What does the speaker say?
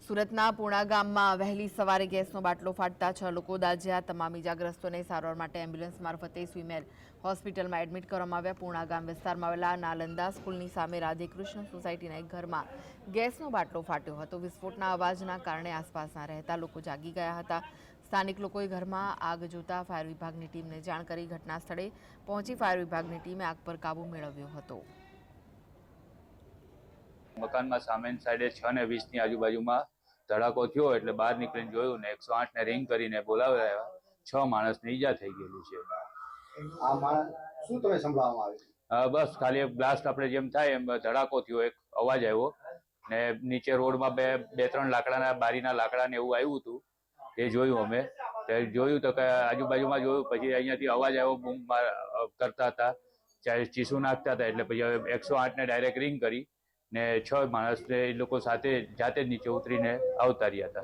સુરતના પૂણા ગામમાં વહેલી સવારે ગેસનો બાટલો ફાટતા 6 લોકો દાઝ્યા। તમામ ઇજાગ્રસ્તોને સારવાર માટે એમ્બ્યુલન્સ મારફતે સ્વીમેર હોસ્પિટલમાં એડમિટ કરવામાં આવ્યા। પૂણા ગામ વિસ્તારમાં આવેલા નાલંદા સ્કૂલની સામે રાધેકૃષ્ણ સોસાયટીના એક ઘરમાં ગેસનો બાટલો ફાટ્યો હતો। વિસ્ફોટના અવાજના કારણે આસપાસના રહેતા લોકો જાગી ગયા હતા। સ્થાનિક લોકોએ ઘરમાં આગ જોતા ફાયર વિભાગની ટીમને જાણ કરી ઘટના સ્થળે પહોંચી ફાયર વિભાગની ટીમે આગ પર કાબૂ મેળવ્યો હતો। મકાનમાં સામેની સાઈડે 6:20 ની આજુબાજુમાં ધડાકો થયો એટલે બહાર નીકળીને જોયું ને 108 ને રિંગ કરીને બોલાવ્યા। 6 માણસને ઈજા થઈ ગયેલી છે। આ માણસ શું તમે સંભળાવવામાં આવે? બસ ખાલી બ્લાસ્ટ આપણે જેમ થાય એમ ધડાકો થયો, એક અવાજ આવ્યો ને નીચે રોડમાં બે ત્રણ લાકડાના બારીના લાકડા ને એવું આવ્યું હતું। એ જોયું અમે, જોયું તો કે આજુબાજુમાં જોયું, પછી અહીંયાથી અવાજ આવ્યો, બૂમ કરતા હતા, ચીસું નાખતા હતા, એટલે પછી 108 ને ડાયરેક્ટ રિંગ કરી ને 6 માણસને એ લોકો સાથે જાતે જ નીચે ઉતરીને આવતા રહ્યા હતા।